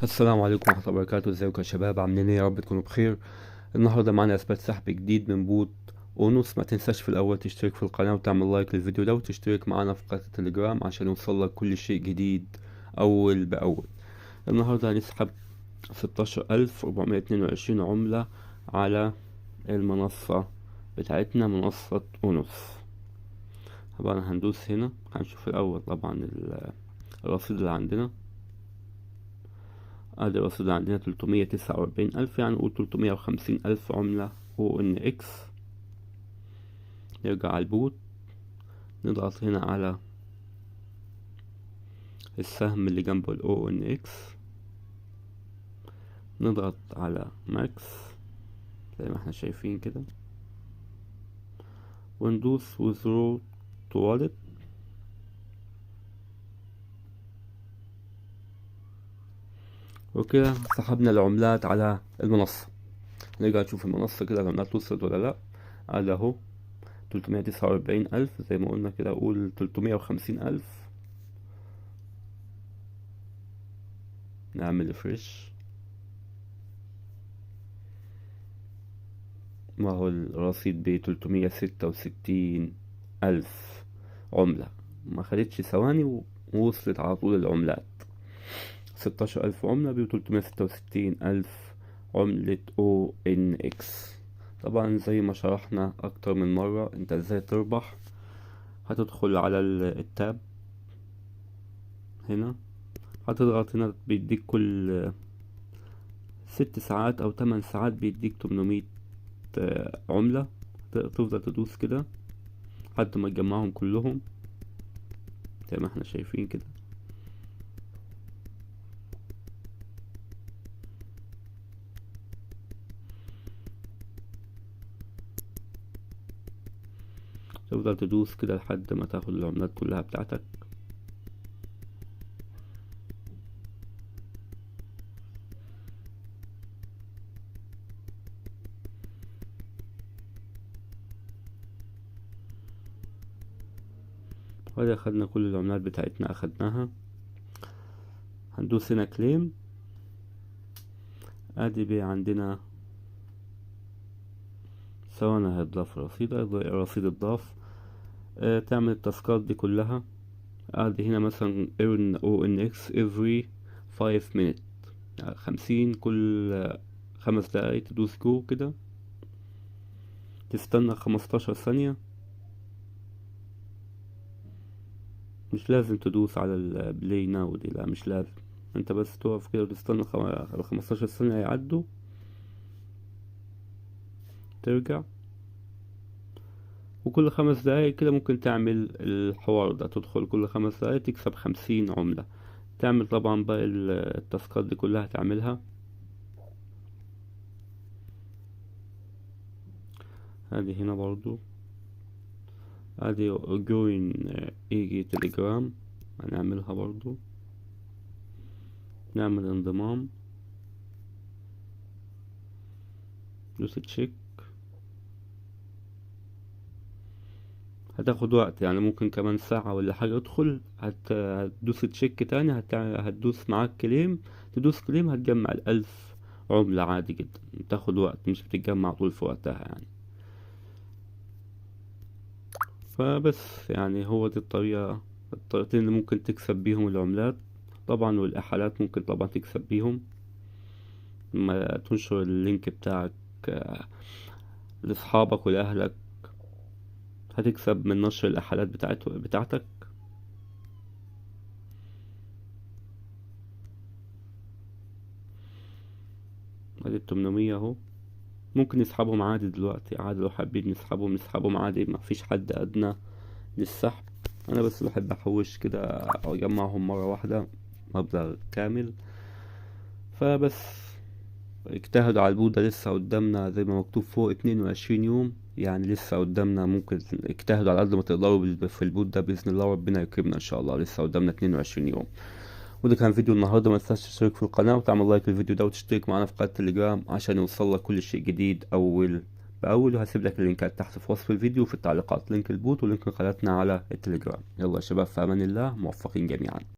السلام عليكم ورحمة الله وبركاته. ازيكم يا شباب؟ عاملين ايه؟ يا رب تكونوا بخير. النهارده معانا اثبات سحب جديد من بوت اونوس. ما تنساش في الاول تشترك في القناة وتعمل لايك للفيديو ده وتشترك معانا في قناة التليجرام عشان يوصلك كل شيء جديد اول باول. النهارده هنسحب 16422 عملة على المنصة بتاعتنا، منصة اونوس. طبعا هندوس هنا، هنشوف الاول طبعا الرصيد اللي عندنا. ادي الرصيد اللي عندنا 349,000، يعني نقول 350,000 عملة ONX. نرجع على البوت، نضغط هنا على السهم اللي جنبه ال ONX، نضغط على ماكس زي ما احنا شايفين كده، وندوس withdraw to wallet. وكده سحبنا العملات على المنصة. نرجع نشوف المنصة كده العملات وصلت ولا لا. ادي اهو 349,000 زي ما قلنا كده، اقول 350,000. نعمل ريفريش، ما هو الرصيد ب366,000 عملة. ما خدتش ثواني ووصلت على طول العملات. 16,000 عملة ب366,000 عملة ONX. طبعا زي ما شرحنا أكتر من مرة انت ازاي تربح. هتدخل على التاب هنا، هتضغط هنا، بيديك كل 6 ساعات أو 8 ساعات بيديك 800 عملة. تفضل تدوس كده لحد ما تجمعهم كلهم زي ما احنا شايفين كده. تفضل تدوس كده لحد ما تاخد العملات كلها بتاعتك. وادي اخدنا كل العملات بتاعتنا، اخدناها. هندوس هنا كليم. ادي بقى عندنا ثواني هيضاف رصيد، الرصيد اتضاف. تعمل التاسكات دي كلها. ادي هنا مثلا earn ONX every 5 minutes، يعني 50 كل 5 دقايق. تدوس جو كده، تستنى 15 ثانية. مش لازم تدوس على البلاي ناو دي، لا مش لازم. انت بس تقف كده وتستنى 15 ثانية يعدوا، ترجع. وكل 5 دقايق كده ممكن تعمل الحوار ده، تدخل كل 5 دقايق تكسب 50 عملة. تعمل طبعا بقى التاسكات دي كلها تعملها. ادي هنا برضو ادي جوين يجي تليجرام، هنعملها برضو. نعمل انضمام، دوس تشيك. هتاخد وقت، يعني ممكن كمان ساعة ولا حاجة. ادخل هتدوس تشيك تاني، هتدوس معاك كليم. تدوس كليم هتجمع ال1000 عملة عادي جدا. تاخد وقت، مش بتتجمع طول في وقتها يعني. فبس يعني هو دي الطريقتين اللي ممكن تكسب بيهم العملات. طبعا والإحالات ممكن طبعا تكسب بيهم لما تنشر اللينك بتاعك لأصحابك ولأهلك. هتكسب من نشر الإحالات بتاعتك. ادي 800 اهو. ممكن نسحبهم عادي دلوقتي، عادي لو حابين نسحبهم عادي، ما فيش حد أدنى للسحب. أنا بس بحب أحوش كده أو أجمعهم مرة واحدة مبلغ كامل. فبس اجتهدوا على البودة. لسه قدامنا زي ما مكتوب فوق 22 يوم، يعني لسه قدامنا. ممكن اجتهدوا على قد ما تقدروا في البوت ده، بإذن الله ربنا يكرمنا إن شاء الله. لسه قدامنا 22 يوم. وده كان فيديو النهارده. ما تنساش تشترك في القناة وتعمل لايك للفيديو ده وتشترك معانا في قناة التليجرام عشان يوصلك كل شيء جديد أول بأول. وهسيب لك اللينكات تحت في وصف الفيديو وفي التعليقات، لينك البوت ولينك قناتنا على التليجرام. يلا يا شباب، في أمان الله، موفقين جميعا.